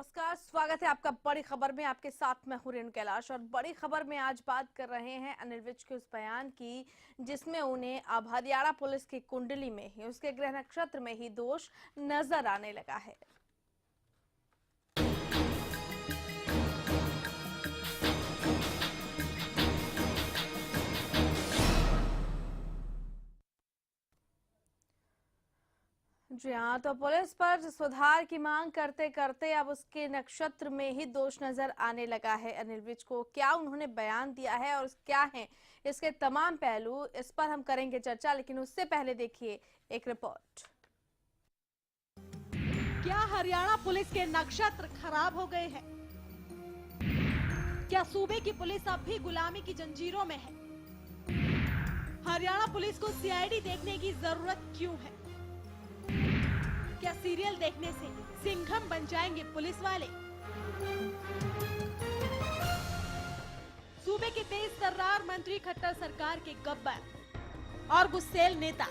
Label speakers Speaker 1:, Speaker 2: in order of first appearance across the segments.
Speaker 1: नमस्कार, स्वागत है आपका बड़ी खबर में। आपके साथ मैं हूं रेणु कैलाश और बड़ी खबर में आज बात कर रहे हैं अनिल विज के उस बयान की जिसमें उन्हें अब हरियाणा पुलिस की कुंडली में ही उसके गृह नक्षत्र में ही दोष नजर आने लगा है। जी हाँ, तो पुलिस पर सुधार की मांग करते करते अब उसके नक्षत्र में ही दोष नजर आने लगा है अनिल विज को। क्या उन्होंने बयान दिया है और क्या है इसके तमाम पहलू, इस पर हम करेंगे चर्चा, लेकिन उससे पहले देखिए एक रिपोर्ट।
Speaker 2: क्या हरियाणा पुलिस के नक्षत्र खराब हो गए हैं? क्या सूबे की पुलिस अब भी गुलामी की जंजीरों में है? हरियाणा पुलिस को सीआईडी देखने की जरूरत क्यों है? क्या सीरियल देखने से सिंघम बन जाएंगे पुलिस वाले? सूबे के तेज तर्रार मंत्री खट्टर सरकार के गब्बर और गुस्सेल नेता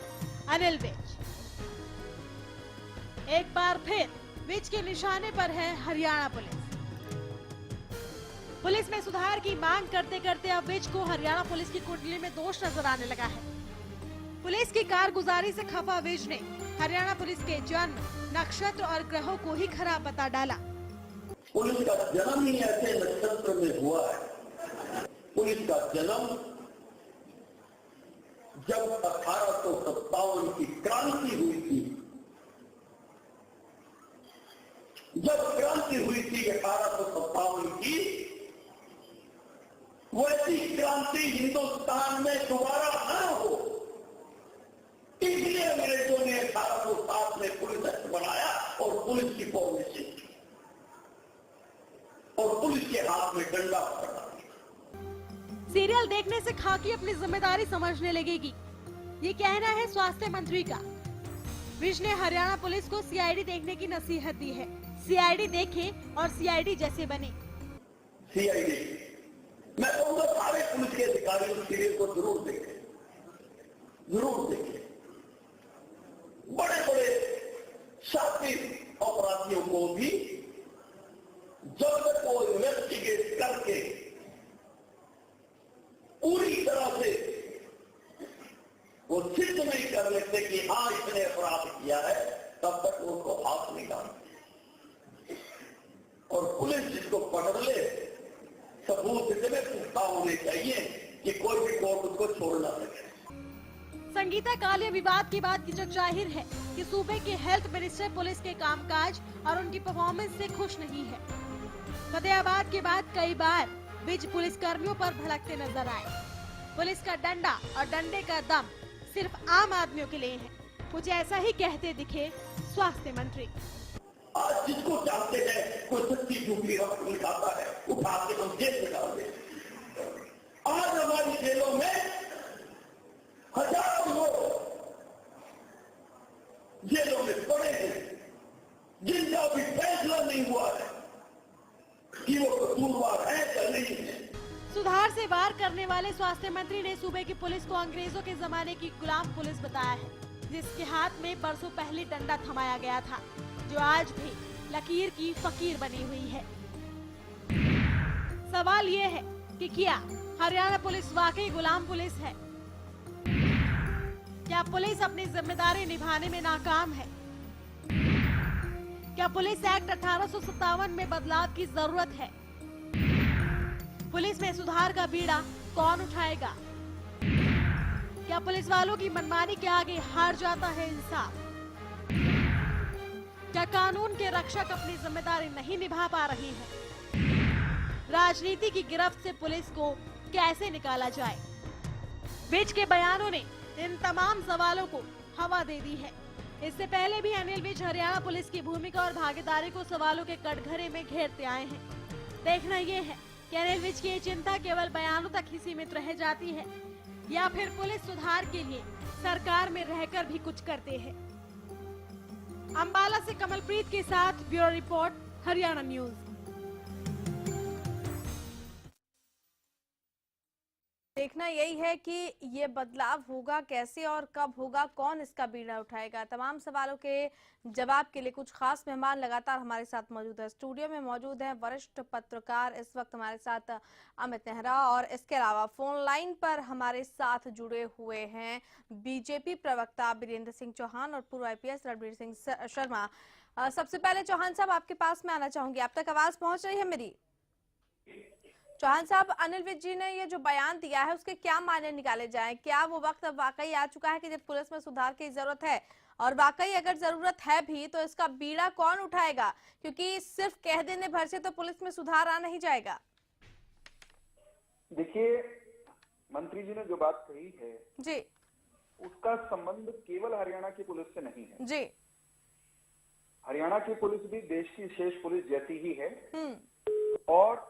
Speaker 2: अनिल विज। एक बार फिर विज के निशाने पर है हरियाणा पुलिस में सुधार की मांग करते करते अब विज को हरियाणा पुलिस की कुंडली में दोष नजर आने लगा है। पुलिस की कारगुजारी से खफा विज ने हरियाणा पुलिस के जन्म, नक्षत्र और ग्रहों को ही खराब बता डाला।
Speaker 3: पुलिस का जन्म ही ऐसे नक्षत्र में हुआ है। पुलिस का जन्म जब 1857 की क्रांति हुई थी, जब क्रांति हुई थी 1857 की, वैसी क्रांति हिंदुस्तान में दोबारा न हो, इसलिए अंग्रेजों ने 1807 में पुलिस एक्ट बनाया और पुलिस की फॉर्मेशन की और पुलिस के हाथ में डंडा पकड़ा।
Speaker 2: सीरियल देखने से खाकी अपनी जिम्मेदारी समझने लगेगी, ये कहना है स्वास्थ्य मंत्री का। विज ने हरियाणा पुलिस को सीआईडी देखने की नसीहत दी है। सीआईडी देखे और सीआईडी जैसे बने।
Speaker 3: सीआईडी, मैं कहूँगा सारे पुलिस के अधिकारी उस सीरियल को जरूर देखें, जरूर देखें। बड़े बड़े शातिर अपराधियों को भी जब तक वो इन्वेस्टिगेट करके पूरी तरह से वो सिद्ध नहीं कर लेते कि हाँ इसने अपराध किया है, तब तक उनको हाथ नहीं डालते। और पुलिस जिसको पकड़ ले, सबूत इतने पुख्ता होने चाहिए कि कोई भी कोर्ट उसको छोड़ ना सके।
Speaker 2: संगीता कालिया विवाद के बाद की जग जाहिर है कि सूबे के हेल्थ मिनिस्टर पुलिस के कामकाज और उनकी परफॉर्मेंस से खुश नहीं है। फतेहाबाद के बाद कई बार विज पुलिस कर्मियों पर भड़कते नजर आए। पुलिस का डंडा और डंडे का दम सिर्फ आम आदमियों के लिए है, कुछ ऐसा ही कहते दिखे स्वास्थ्य मंत्री।
Speaker 3: आज जिसको चाहते हैं कोई सच्ची झूठी रक्त निकालता है, उठा के हम जेल में डाल दें। आज हमारी जेलों में हजारों लोग जेलों में पड़े हैं जिनका भी फैसला नहीं हुआ है कि वो कसूरवार है या नहीं है।
Speaker 2: सुधार से वार करने वाले स्वास्थ्य मंत्री ने सूबे की पुलिस को अंग्रेजों के जमाने की गुलाम पुलिस बताया है, जिसके हाथ में बरसों पहले डंडा थमाया गया था, जो आज भी लकीर की फकीर बनी हुई है। सवाल ये है कि क्या हरियाणा पुलिस वाकई गुलाम पुलिस है? क्या पुलिस अपनी जिम्मेदारी निभाने में नाकाम है? क्या पुलिस एक्ट 1857 में बदलाव की जरूरत है? पुलिस में सुधार का बीड़ा कौन उठाएगा? क्या पुलिस वालों की मनमानी के आगे हार जाता है इंसाफ? क्या कानून के रक्षक अपनी जिम्मेदारी नहीं निभा पा रहे हैं? राजनीति की गिरफ्त से पुलिस को कैसे निकाला जाए? विज के बयानों ने इन तमाम सवालों को हवा दे दी है। इससे पहले भी अनिल विज हरियाणा पुलिस की भूमिका और भागीदारी को सवालों के कटघरे में घेरते आए हैं। देखना ये है कि अनिल विज की ये चिंता केवल बयानों तक ही सीमित रह जाती है या फिर पुलिस सुधार के लिए सरकार में रहकर भी कुछ करते हैं। अंबाला से कमलप्रीत के साथ ब्यूरो रिपोर्ट, हरियाणा न्यूज।
Speaker 1: देखना यही है कि ये बदलाव होगा कैसे और कब होगा, कौन इसका बीड़ा उठाएगा। तमाम सवालों के जवाब के लिए कुछ खास मेहमान लगातार हमारे साथ मौजूद है। स्टूडियो में मौजूद हैं वरिष्ठ पत्रकार इस वक्त हमारे साथ अमित नेहरा, और इसके अलावा फोन लाइन पर हमारे साथ जुड़े हुए हैं बीजेपी प्रवक्ता बीरेंद्र सिंह चौहान और पूर्व आईपीएस रणवीर सिंह शर्मा। सबसे पहले चौहान साहब, आपके पास में आना चाहूंगी। आप तक आवाज पहुंच रही है मेरी? चौहान साहब, अनिल विज जी ने ये जो बयान दिया है उसके क्या मायने निकाले जाएं? क्या वो वक्त अब वाकई आ चुका है कि जब पुलिस में सुधार की जरूरत है, और वाकई अगर जरूरत है भी तो इसका बीड़ा कौन उठाएगा? क्योंकि सिर्फ कह देने भर से तो पुलिस में सुधार आ नहीं जाएगा।
Speaker 4: देखिए, मंत्री जी ने जो बात कही है
Speaker 1: जी
Speaker 4: उसका संबंध केवल हरियाणा की पुलिस से नहीं है।
Speaker 1: जी।
Speaker 4: हरियाणा की पुलिस भी देश की शेष पुलिस जैसी ही है, और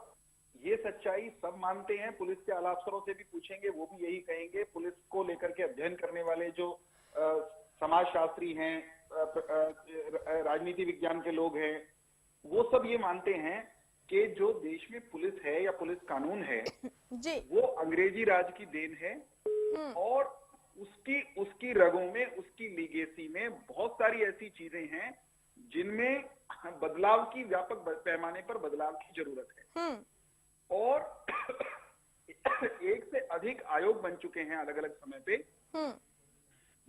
Speaker 4: ये सच्चाई सब मानते हैं। पुलिस के आला अफसरों से भी पूछेंगे, वो भी यही कहेंगे। पुलिस को लेकर के अध्ययन करने वाले जो समाजशास्त्री हैं, राजनीति विज्ञान के लोग हैं, वो सब ये मानते हैं कि जो देश में पुलिस है या पुलिस कानून है
Speaker 1: जी,
Speaker 4: वो अंग्रेजी राज की देन है, और उसकी रगों में, उसकी लीगेसी में बहुत सारी ऐसी चीजें हैं जिनमें बदलाव की, व्यापक पैमाने पर बदलाव की जरूरत है। और एक से अधिक आयोग बन चुके हैं अलग अलग समय पे,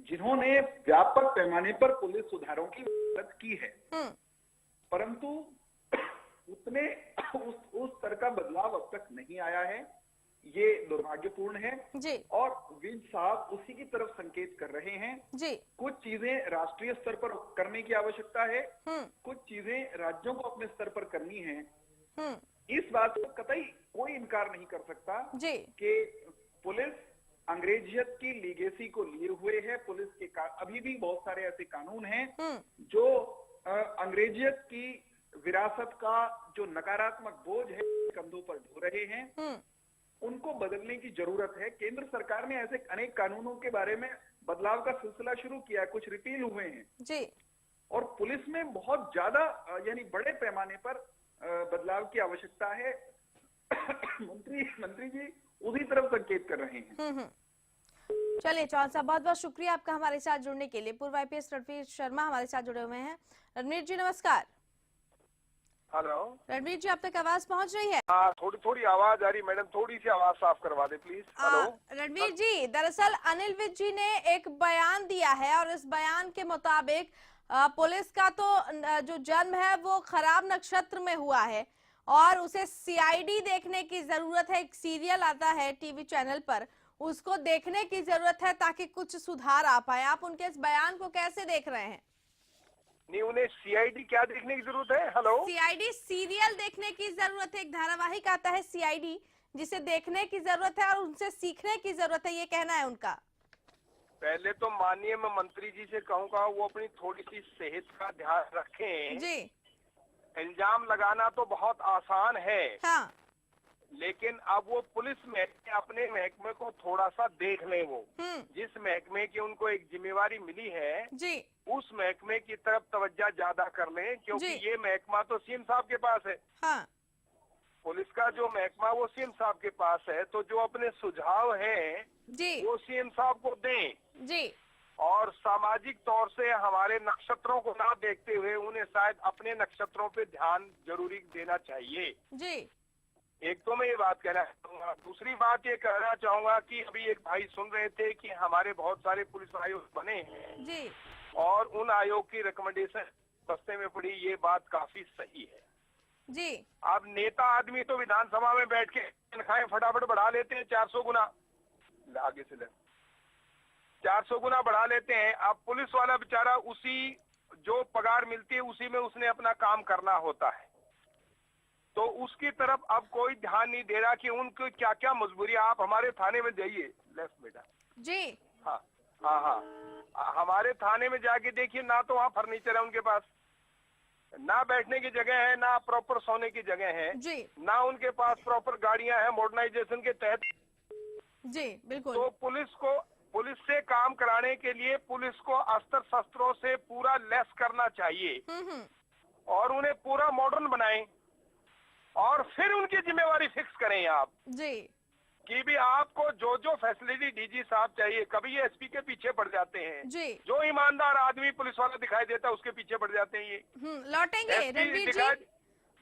Speaker 4: जिन्होंने व्यापक पैमाने पर पुलिस सुधारों की मदद की है, परंतु उतने उस स्तर का बदलाव अब तक नहीं आया है। ये दुर्भाग्यपूर्ण है
Speaker 1: जी।
Speaker 4: और विज साहब उसी की तरफ संकेत कर रहे हैं
Speaker 1: जी।
Speaker 4: कुछ चीजें राष्ट्रीय स्तर पर करने की आवश्यकता है, कुछ चीजें राज्यों को अपने स्तर पर करनी है। इस बात को कतई कोई इनकार नहीं कर सकता
Speaker 1: जी
Speaker 4: कि पुलिस अंग्रेजियत की लीगेसी को लिए हुए है। पुलिस के अभी भी बहुत सारे ऐसे कानून हैं जो अंग्रेजियत की विरासत का जो नकारात्मक बोझ है कंधों पर ढो रहे हैं, उनको बदलने की जरूरत है। केंद्र सरकार ने ऐसे अनेक कानूनों के बारे में बदलाव का सिलसिला शुरू किया है, कुछ रिपील हुए हैं
Speaker 1: जी,
Speaker 4: और पुलिस में बहुत ज्यादा यानी बड़े पैमाने पर बदलाव की आवश्यकता है। मंत्री जी उसी तरफ संकेत कर रहे हैं।
Speaker 1: चलिए चौहान साहब, बहुत बहुत शुक्रिया आपका हमारे साथ जुड़ने के लिए। पूर्व आईपीएस रणवीर शर्मा हमारे साथ जुड़े हुए हैं। रणवीर जी नमस्कार।
Speaker 5: हेलो
Speaker 1: रणवीर जी, आप तक आवाज पहुंच रही है?
Speaker 5: हाँ, थोड़ी आवाज आ रही। मैडम थोड़ी सी आवाज साफ करवा दे प्लीज। हेलो
Speaker 1: रणवीर जी, दरअसल अनिल विज जी ने एक बयान दिया है और इस बयान के मुताबिक पुलिस का तो जो जन्म है वो खराब नक्षत्र में हुआ है और उसे सीआईडी देखने की जरूरत है। एक सीरियल आता है टीवी चैनल पर, उसको देखने की जरूरत है ताकि कुछ सुधार आ पाए। आप उनके इस बयान को कैसे देख रहे हैं?
Speaker 5: नहीं, उन्हें सीआईडी क्या देखने की जरूरत है? हेलो,
Speaker 1: सीआईडी सीरियल देखने की जरूरत है। एक धारावाहिक आता है सीआईडी, जिसे देखने की जरूरत है और उनसे सीखने की जरूरत है, ये कहना है उनका।
Speaker 5: पहले तो माननीय मैं मंत्री जी से कहूँगा वो अपनी थोड़ी सी सेहत का ध्यान रखें
Speaker 1: जी।
Speaker 5: इल्जाम लगाना तो बहुत आसान है,
Speaker 1: हाँ।
Speaker 5: लेकिन अब वो पुलिस में अपने महकमे को थोड़ा सा देख लें। वो जिस महकमे की उनको एक जिम्मेवारी मिली है
Speaker 1: जी,
Speaker 5: उस महकमे की तरफ तवज्जो ज्यादा कर लें, क्योंकि ये महकमा तो सीएम साहब के पास है।
Speaker 1: हाँ।
Speaker 5: पुलिस का जो महकमा वो सीएम साहब के पास है, तो जो अपने सुझाव हैं
Speaker 1: जी
Speaker 5: वो सीएम साहब को दें
Speaker 1: जी,
Speaker 5: और सामाजिक तौर से हमारे नक्षत्रों को ना देखते हुए उन्हें शायद अपने नक्षत्रों पे ध्यान जरूरी देना चाहिए
Speaker 1: जी।
Speaker 5: एक तो मैं ये बात कहना चाहूंगा। दूसरी बात ये कहना चाहूंगा कि अभी एक भाई सुन रहे थे कि हमारे बहुत सारे पुलिस आयोग बने हैं
Speaker 1: जी
Speaker 5: और उन आयोग की रिकमेंडेशन सस्ते में पड़ी, ये बात काफी सही है
Speaker 1: जी।
Speaker 5: अब नेता आदमी तो विधानसभा में बैठ के तनख्वाहें फटाफट बढ़ा लेते हैं 400 गुना, आगे से ले 400 गुना बढ़ा लेते हैं। अब पुलिस वाला बेचारा उसी जो पगार मिलती है उसी में उसने अपना काम करना होता है, तो उसकी तरफ अब कोई ध्यान नहीं दे रहा कि उनकी क्या क्या मजबूरी। आप हमारे थाने में जाइए, लेफ्ट बेटा
Speaker 1: जी।
Speaker 5: हाँ हाँ हाँ, हमारे थाने में जाके देखिए, ना तो वहाँ फर्नीचर है उनके पास, ना बैठने की जगह है, ना प्रॉपर सोने की जगह है
Speaker 1: जी,
Speaker 5: ना उनके पास प्रॉपर गाड़ियां हैं मॉडर्नाइजेशन के तहत।
Speaker 1: जी बिल्कुल।
Speaker 5: तो पुलिस से काम कराने के लिए पुलिस को अस्त्र शस्त्रों से पूरा लेस करना चाहिए और उन्हें पूरा मॉडर्न बनाएं और फिर उनकी जिम्मेवारी फिक्स करें आप।
Speaker 1: जी
Speaker 5: कि भी आपको जो जो फैसिलिटी डीजी साहब चाहिए, कभी ये एसपी के पीछे पड़ जाते हैं
Speaker 1: जी।
Speaker 5: जो ईमानदार आदमी पुलिस वाला दिखाई देता है उसके पीछे पड़ जाते हैं ये।
Speaker 1: लौटेंगे
Speaker 5: SP
Speaker 1: रणवीर जी,
Speaker 5: दिखाई-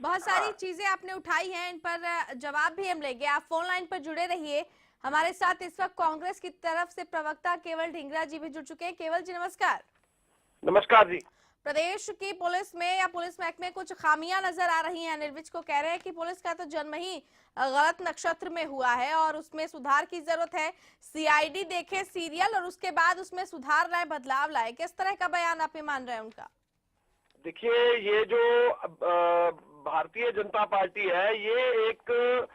Speaker 1: बहुत सारी
Speaker 5: हाँ।
Speaker 1: चीजें आपने उठाई हैं, इन पर जवाब भी हम लेंगे। आप फोन लाइन पर जुड़े रहिए हमारे साथ। इस वक्त कांग्रेस की तरफ से प्रवक्ता केवल ढींगरा जी भी जुड़ चुके हैं। केवल जी नमस्कार।
Speaker 5: नमस्कार जी।
Speaker 1: प्रदेश की पुलिस में या पुलिस महकमे में कुछ खामियां नजर आ रही हैं। अनिल विज को कह रहे हैं कि पुलिस का तो जन्म ही गलत नक्षत्र में हुआ है और उसमें सुधार की जरूरत है। सीआईडी देखे सीरियल और उसके बाद उसमें सुधार लाए, बदलाव लाए। किस तरह का बयान आप ये मान रहे हैं उनका?
Speaker 6: देखिए, ये जो भारतीय जनता पार्टी है, ये एक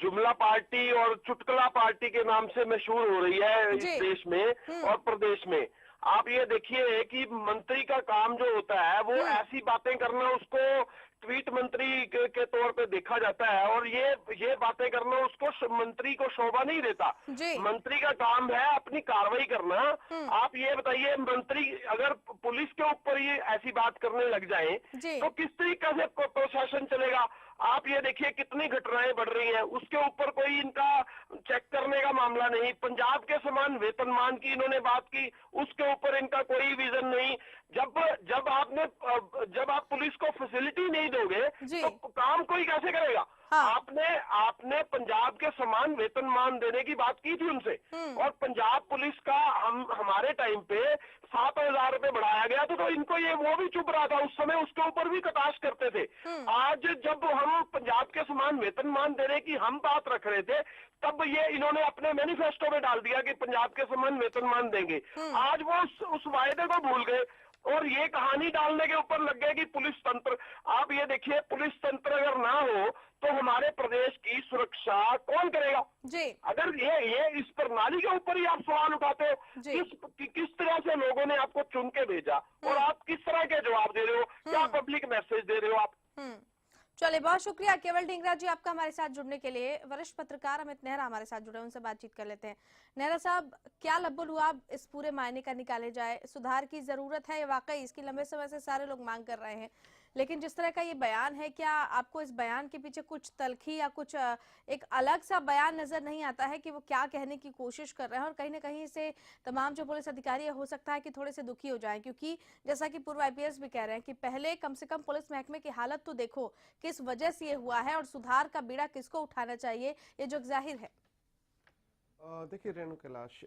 Speaker 6: जुमला पार्टी और चुटकुला पार्टी के नाम से मशहूर हो रही है इस
Speaker 1: जी।
Speaker 6: देश में और प्रदेश में। आप ये देखिए कि मंत्री का काम जो होता है वो ऐसी बातें करना, उसको ट्वीट मंत्री के तौर पे देखा जाता है और ये बातें करना उसको मंत्री को शोभा नहीं देता।
Speaker 1: जी।
Speaker 6: मंत्री का काम है अपनी कार्रवाई करना। आप ये बताइए, मंत्री अगर पुलिस के ऊपर ये ऐसी बात करने लग जाएं
Speaker 1: जी।
Speaker 6: तो किस तरीके से प्रशासन चलेगा? आप ये देखिए कितनी घटनाएं बढ़ रही हैं, उसके ऊपर कोई इनका चेक करने का मामला नहीं। पंजाब के समान वेतनमान की इन्होंने बात की, उसके ऊपर इनका कोई विजन नहीं। जब आप पुलिस को फैसिलिटी नहीं दोगे
Speaker 1: जी।
Speaker 6: तो काम कोई कैसे करेगा?
Speaker 1: हाँ।
Speaker 6: आपने पंजाब के समान वेतनमान देने की बात की थी उनसे और पंजाब पुलिस का हमारे टाइम पे 7,000 रुपए बढ़ाया गया था, तो इनको ये वो भी चुप रहा था उस समय, उसके ऊपर भी कटाक्ष करते थे। आज जब हम पंजाब के समान वेतनमान देने की हम बात रख रहे थे, तब ये इन्होंने अपने मैनिफेस्टो में डाल दिया कि पंजाब के समान वेतनमान देंगे। आज वो उस वायदे को भूल गए और ये कहानी डालने के ऊपर लग गए कि पुलिस तंत्र। आप ये देखिए, पुलिस तंत्र अगर ना हो तो हमारे प्रदेश की सुरक्षा कौन करेगा?
Speaker 1: जी।
Speaker 6: अगर ये इस प्रणाली के ऊपर ही आप सवाल उठाते हो,
Speaker 1: जी।
Speaker 6: किस तरह से लोगों ने आपको चुन के भेजा और आप किस तरह के जवाब दे रहे हो? क्या पब्लिक मैसेज दे रहे हो आप?
Speaker 1: चलिए, बहुत शुक्रिया केवल ढींगरा जी आपका हमारे साथ जुड़ने के लिए। वरिष्ठ पत्रकार अमित नेहरा हमारे साथ जुड़े, उनसे बातचीत कर लेते हैं। नेहरा साहब, क्या लब्बुल हुआ इस पूरे मायने का निकाले जाए? सुधार की जरूरत है, ये वाकई इसकी लंबे समय से सारे लोग मांग कर रहे हैं, लेकिन जिस तरह का ये बयान है, क्या आपको इस बयान के पीछे कुछ तलखी या कुछ एक अलग सा बयान नजर नहीं आता है कि वो क्या कहने की कोशिश कर रहे हैं? और कहीं ना कहीं से तमाम जो पुलिस अधिकारी हो सकता है कि थोड़े से दुखी हो जाएं, क्योंकि जैसा कि पूर्व आईपीएस भी कह रहे हैं कि पहले कम से कम पुलिस महकमे की हालत तो देखो, किस वजह से ये हुआ है और सुधार का बीड़ा किसको उठाना चाहिए, ये जो जाहिर है।
Speaker 7: देखिए रेणु कैलाश,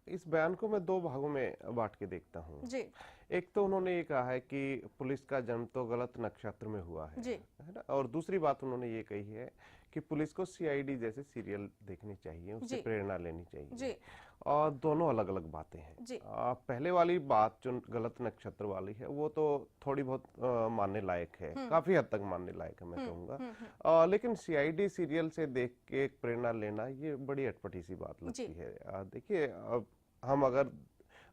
Speaker 7: इस बयान को मैं दो भागों में बांट के देखता हूँ
Speaker 1: जी।
Speaker 7: एक तो उन्होंने ये कहा है कि पुलिस का जन्म तो गलत नक्षत्र में हुआ है ना, और दूसरी बात उन्होंने ये कही है कि पुलिस को सीआईडी जैसे सीरियल देखनी चाहिए, उससे प्रेरणा लेनी चाहिए
Speaker 1: जी।
Speaker 7: और दोनों अलग अलग बातें हैं। पहले वाली बात जो गलत नक्षत्र वाली है वो तो थोड़ी बहुत मानने लायक है, काफी हद तक मानने लायक है मैं कहूँगा, लेकिन सीआईडी सीरियल से देख के प्रेरणा लेना ये बड़ी अटपटी सी बात लगती है। देखिए, हम अगर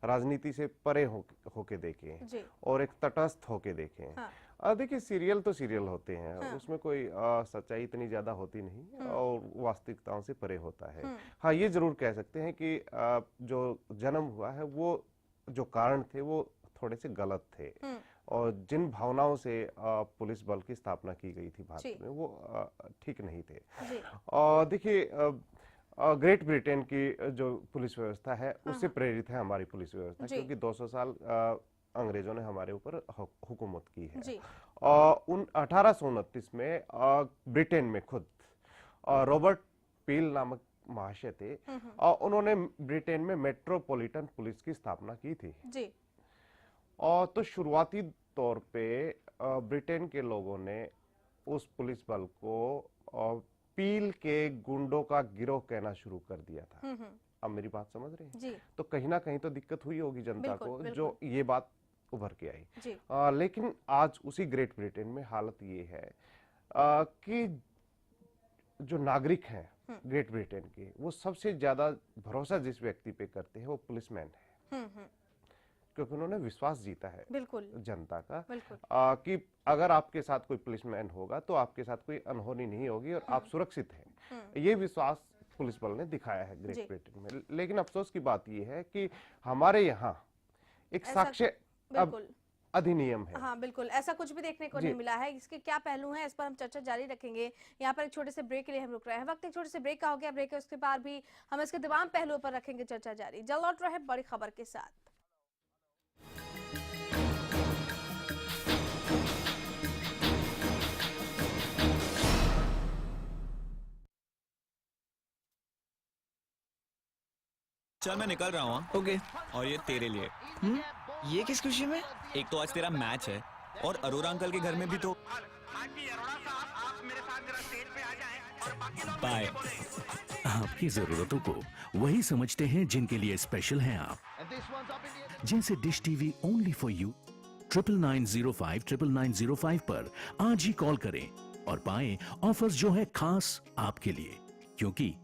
Speaker 7: राजनीति से परे होके देखें और एक तटस्थ होके देखें, देखिए सीरियल तो सीरियल होते हैं, उसमें कोई सच्चाई इतनी ज्यादा होती नहीं और वास्तविकताओं से परे होता है। हाँ, ये जरूर कह सकते हैं कि जो जन्म हुआ है वो जो कारण थे वो थोड़े से गलत थे और जिन भावनाओं से पुलिस बल की स्थापना की गई थी भारत में वो ठीक नहीं थे। और देखिए, ग्रेट ब्रिटेन की जो पुलिस व्यवस्था है उससे प्रेरित है हमारी पुलिस व्यवस्था, क्योंकि 200 साल अंग्रेजों ने हमारे ऊपर हुकूमत की है। और 1829 में ब्रिटेन में खुद रॉबर्ट पील नामक महाशय थे और उन्होंने ब्रिटेन में मेट्रोपॉलिटन पुलिस की स्थापना की थी और तो शुरुआती तौर पे ब्रिटेन के लोगों ने उस पुलिस बल को पील के गुंडों का गिरोह कहना शुरू कर दिया था। अब मेरी बात समझ रहे हैं? तो कहीं ना कहीं तो दिक्कत हुई होगी जनता को, जो ये बात उभर के आई। लेकिन आज उसी ग्रेट ब्रिटेन में हालत ये है कि जो नागरिक हैं ग्रेट ब्रिटेन के, वो सबसे ज्यादा भरोसा जिस व्यक्ति पे करते हैं वो पुलिसमैन है, क्योंकि उन्होंने विश्वास जीता है जनता का कि अगर आपके साथ कोई पुलिसमैन होगा तो आपके साथ कोई अनहोनी नहीं होगी और आप सुरक्षित हैं। ये विश्वास पुलिस बल ने दिखाया है ग्रेट ब्रिटेन में। लेकिन अफसोस की बात यह है कि हमारे यहाँ एक साक्ष्य, अब अधिनियम है।
Speaker 1: हाँ बिल्कुल, ऐसा कुछ भी देखने को नहीं मिला है। इसके क्या पहलू हैं, इस पर हम चर्चा जारी रखेंगे। यहाँ पर एक छोटे से ब्रेक के लिए हम रुक रहे हैं। वक्त एक छोटे से ब्रेक का हो गया। ब्रेक है, उसके बाद भी हम इसके तमाम पहलुओं पर रखेंगे चर्चा जारी। जल्द लौट रहे हैं बड़ी खबर के साथ।
Speaker 8: चल मैं निकल रहा हूँ। ओके। और ये तेरे लिए।
Speaker 9: ये किस खुशी में?
Speaker 8: एक तो आज तेरा मैच है और अरोरा अंकल के घर में भी तो। बाय।
Speaker 10: आपकी जरूरतों को वही समझते हैं जिनके लिए स्पेशल हैं आप, जिनसे dish TV only for you 9905 पर आज ही कॉल करें और पाएं ऑफर्स जो है खास आपके लिए, क्योंकि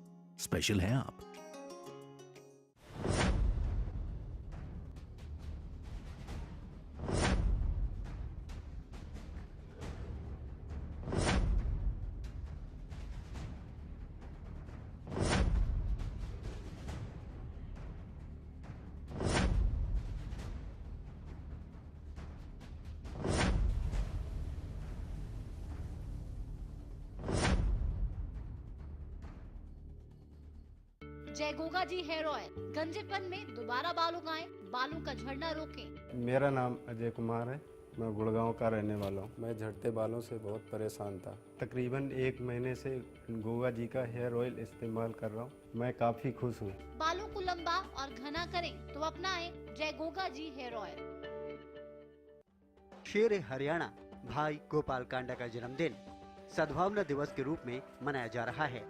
Speaker 10: स्पेशल है आप।
Speaker 11: जय गोगा जी हेयर ऑयल, गंजेपन में दोबारा बाल उगाएं, बालों का झड़ना रोकें।
Speaker 12: मेरा नाम अजय कुमार है, मैं गुड़गांव का रहने वाला हूँ। मैं झड़ते बालों से बहुत परेशान था। तकरीबन 1 महीने से गोगा जी का हेयर ऑयल इस्तेमाल कर रहा हूँ। मैं काफी खुश हूँ।
Speaker 11: बालों को लंबा और घना करें तो अपनाएं जय गोगा जी हेयर ऑयल।
Speaker 13: शेर हरियाणा भाई गोपाल कांडा का जन्मदिन सद्भावना दिवस के रूप में मनाया जा रहा है।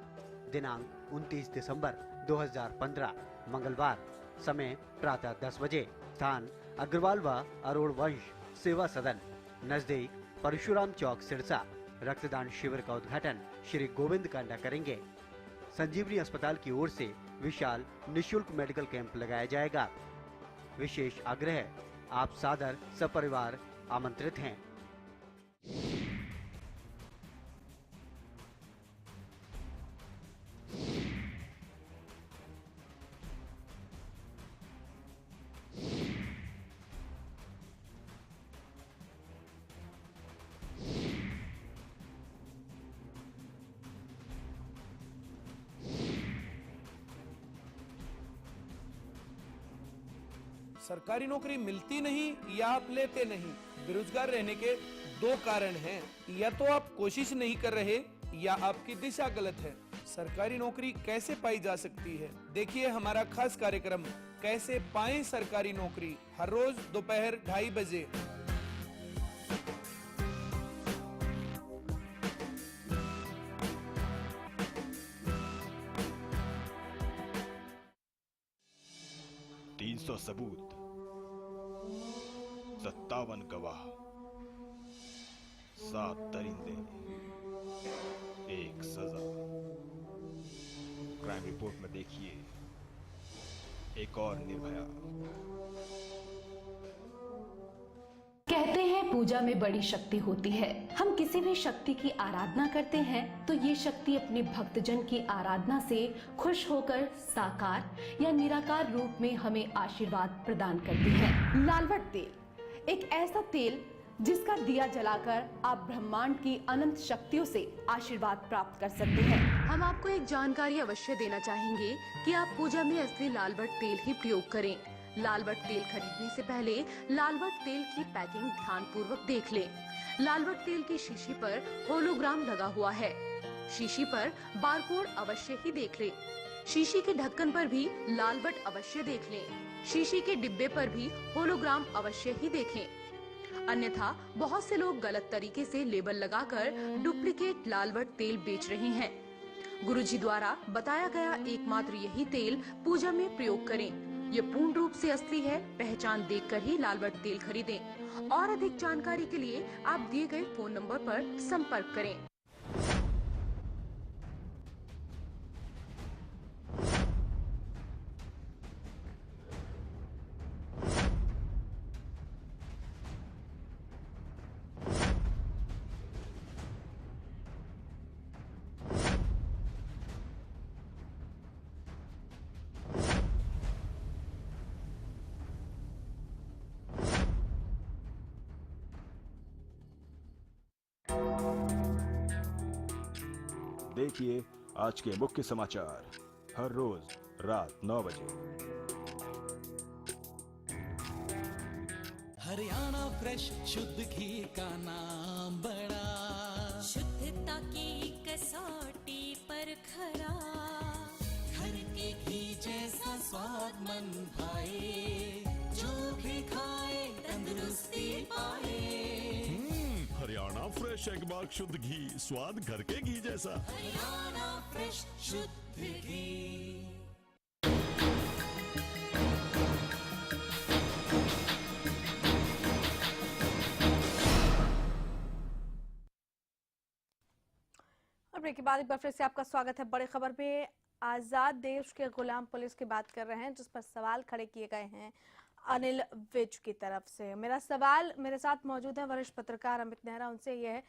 Speaker 13: दिनांक 29 दिसंबर 2015 मंगलवार, समय प्रातः 10 बजे, स्थान अग्रवाल व अरोड़ वंश सेवा सदन नजदीक परशुराम चौक सिरसा। रक्तदान शिविर का उद्घाटन श्री गोविंद कांडा करेंगे। संजीवनी अस्पताल की ओर से विशाल निशुल्क मेडिकल कैंप लगाया जाएगा। विशेष आग्रह, आप सादर सपरिवार आमंत्रित हैं।
Speaker 14: सरकारी नौकरी मिलती नहीं या आप लेते नहीं, बेरोजगार रहने के 2 कारण हैं। या तो आप कोशिश नहीं कर रहे या आपकी दिशा गलत है। सरकारी नौकरी कैसे पाई जा सकती है, देखिए हमारा खास कार्यक्रम कैसे पाएं सरकारी नौकरी, हर रोज दोपहर 2:30 बजे।
Speaker 15: सबूत, 57 गवाह, 7 दरिंदे, 1 सजा। क्राइम रिपोर्ट में देखिए एक और निर्भया।
Speaker 16: कहते हैं पूजा में बड़ी शक्ति होती है। हम किसी भी शक्ति की आराधना करते हैं तो ये शक्ति अपने भक्तजन की आराधना से खुश होकर साकार या निराकार रूप में हमें आशीर्वाद प्रदान करती है। लालवट तेल एक ऐसा तेल जिसका दिया जलाकर आप ब्रह्मांड की अनंत शक्तियों से आशीर्वाद प्राप्त कर सकते हैं। हम आपको एक जानकारी अवश्य देना चाहेंगे कि आप पूजा में असली लालवट तेल ही प्रयोग करें। लालवट तेल खरीदने से पहले लालवट तेल की पैकिंग ध्यान पूर्वक देख लें। लालवट तेल की शीशी पर होलोग्राम लगा हुआ है। शीशी पर बारकोड अवश्य ही देख लें। शीशी के ढक्कन पर भी लालवट अवश्य देख लें। शीशी के डिब्बे पर भी होलोग्राम अवश्य ही देखें। अन्यथा बहुत से लोग गलत तरीके से लेबल लगाकर डुप्लीकेट लालवट तेल बेच रहे हैं। गुरुजी द्वारा बताया गया एकमात्र यही तेल पूजा में प्रयोग करें। ये पूर्ण रूप से असली है, पहचान देखकर ही लालवट तेल खरीदें। और अधिक जानकारी के लिए आप दिए गए फोन नंबर पर संपर्क करें।
Speaker 15: देखिए आज के मुख्य समाचार हर रोज रात 9 बजे।
Speaker 17: हरियाणा फ्रेश शुद्ध घी का नाम बड़ा,
Speaker 18: शुद्धता की कसौटी पर खरा,
Speaker 17: घर के घी जैसा स्वाद मन भाए, जो भी खाए तंदुरुस्ती पाए।
Speaker 19: हरियाणा फ्रेश एगमार्क शुद्ध घी, स्वाद घर के घी जैसा।
Speaker 17: हरियाणा फ्रेश शुद्ध घी।
Speaker 1: ब्रेक के बाद एक बार फिर से आपका स्वागत है। बड़ी खबर पे आजाद देश के गुलाम पुलिस की बात कर रहे हैं, जिस पर सवाल खड़े किए गए हैं अनिल विज की तरफ से। मेरा सवाल, मेरे साथ मौजूद है वरिष्ठ पत्रकार अमित नेहरा, उनसे यह है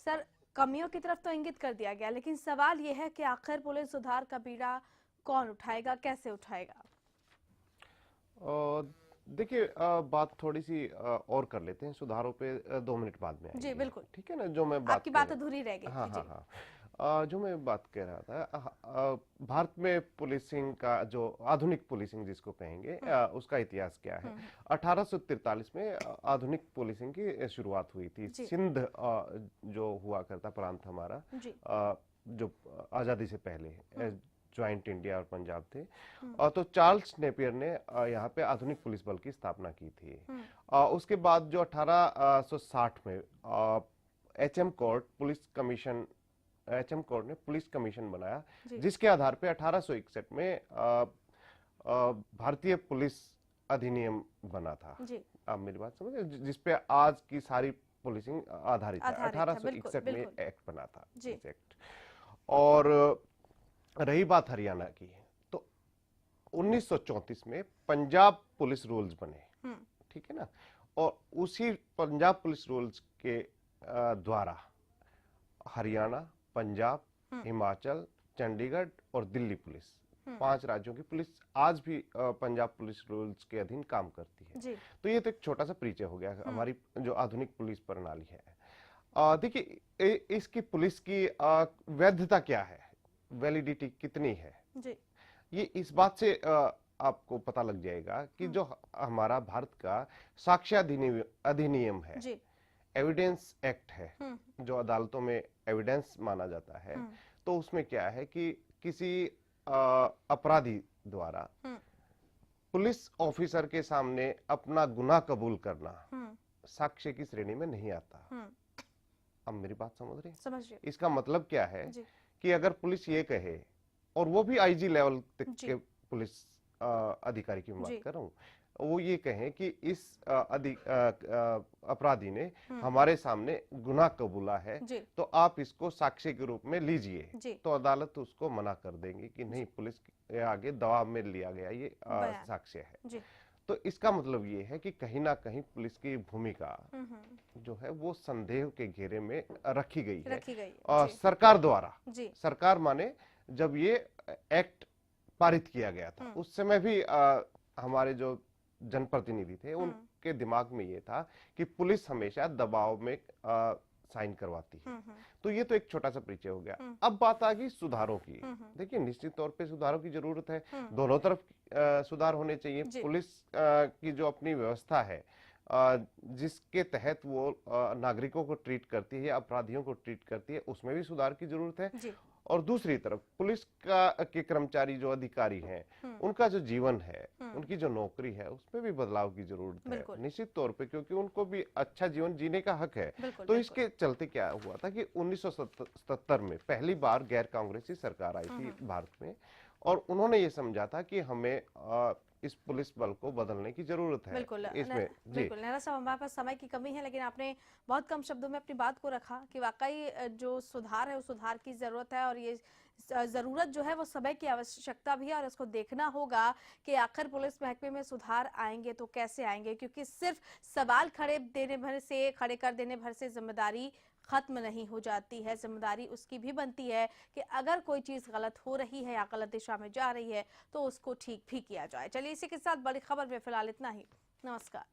Speaker 1: सर, कमियों की तरफ तो इंगित कर दिया गया, लेकिन सवाल यह है कि आखिर पुलिस सुधार का बीड़ा कौन उठाएगा, कैसे उठाएगा?
Speaker 7: देखिए, बात थोड़ी सी और कर लेते हैं सुधारों पे 2 मिनट बाद में।
Speaker 1: जी बिल्कुल,
Speaker 7: ठीक है ना। जो मैं बात
Speaker 1: आपकी बात अधूरी रह गई।
Speaker 7: हाँ हाँ हाँ, जो मैं बात कह रहा था, भारत में पुलिसिंग का जो आधुनिक पुलिसिंग जिसको कहेंगे, उसका इतिहास क्या है। 1843 में आधुनिक पुलिसिंग की शुरुआत हुई थी। सिंध जो हुआ करता प्रांत हमारा, जो आजादी से पहले ज्वाइंट इंडिया और पंजाब थे, तो चार्ल्स नेपियर ने यहाँ पे आधुनिक पुलिस बल की स्थापना की थी। उसके बाद जो 1860 में एचएम कोर्ट ने पुलिस कमीशन बनाया, जिसके आधार पे 1861 में भारतीय पुलिस अधिनियम बना था। आप मेरी बात समझे, जिसपे आज की सारी पुलिसिंग आधारित है। 1861 में एक्ट बना था इस एक्ट। और रही बात हरियाणा की, तो 1934 में पंजाब पुलिस रूल्स बने, ठीक है ना। और उसी पंजाब पुलिस रूल्स के द्वारा हरियाणा, पंजाब, हिमाचल, चंडीगढ़ और दिल्ली पुलिस, 5 राज्यों की पुलिस आज भी पंजाब पुलिस रूल्स के अधीन काम करती है। तो ये तो एक छोटा सा परिचय हो गया हमारी जो आधुनिक पुलिस प्रणाली है। देखिए, इसकी पुलिस की वैधता क्या है, वैलिडिटी कितनी है, ये इस बात से आपको पता लग जाएगा कि जो हमारा भारत का साक्ष्य अधिनियम है, एविडेंस एक्ट है, जो अदालतों में एविडेंस माना जाता है, तो उसमें क्या है कि किसी अपराधी द्वारा पुलिस ऑफिसर के सामने अपना गुनाह कबूल करना साक्ष्य की श्रेणी में नहीं आता। अब मेरी बात समझ रही? इसका मतलब क्या है कि अगर पुलिस ये कहे, और वो भी आईजी लेवल तक के पुलिस अधिकारी की बात कर रहा हूँ, वो ये कहें कि इस अपराधी ने हमारे सामने गुनाह कबूला है, तो आप इसको साक्ष्य के रूप में लीजिए, तो अदालत उसको मना कर देंगे कि नहीं, पुलिस के आगे दबाव में लिया गया ये साक्ष्य है। तो इसका मतलब ये है कि कहीं ना कहीं पुलिस की भूमिका जो है वो संदेह के घेरे में रखी गई है सरकार द्वारा। सरकार माने जब ये एक्ट पारित किया गया था, उस समय भी हमारे जो जनप्रतिनिधि थे उनके दिमाग में ये था कि पुलिस हमेशा दबाव में साइन करवाती है। तो ये तो एक छोटा सा परिचय हो गया। अब बात आ गई सुधारों की। देखिए, निश्चित तौर पे सुधारों की जरूरत है, दोनों तरफ सुधार होने चाहिए। पुलिस की जो अपनी व्यवस्था है, जिसके तहत वो नागरिकों को ट्रीट करती है या अपराधियों को ट्रीट करती है, उसमें भी सुधार की जरूरत है। और दूसरी तरफ पुलिस के कर्मचारी जो अधिकारी हैं, उनका जो जीवन है, उनकी जो नौकरी है, उसमें भी बदलाव की जरूरत है निश्चित तौर पे, क्योंकि उनको भी अच्छा जीवन जीने का हक है। तो इसके चलते क्या हुआ था कि 1977 में पहली बार गैर कांग्रेसी सरकार आई थी भारत में, और उन्होंने ये समझा था कि हमें इस पुलिस बल को बदलने की जरूरत है।
Speaker 1: बिल्कुल,
Speaker 7: इसमें
Speaker 1: बिल्कुल नेहरा साहब, हमारे पास समय की कमी है, लेकिन आपने बहुत कम शब्दों में अपनी बात को रखा कि वाकई जो सुधार है, उस सुधार की जरूरत है, और ये जरूरत जो है वो समय की आवश्यकता भी है, और इसको देखना होगा कि आखिर पुलिस महकमे में सुधार आएंगे तो कैसे आएंगे, क्योंकि सिर्फ सवाल खड़े कर देने भर से जिम्मेदारी खत्म नहीं हो जाती है। जिम्मेदारी उसकी भी बनती है कि अगर कोई चीज गलत हो रही है या गलत दिशा में जा रही है तो उसको ठीक भी किया जाए। चलिए, इसी के साथ बड़ी खबर में फिलहाल इतना ही। नमस्कार।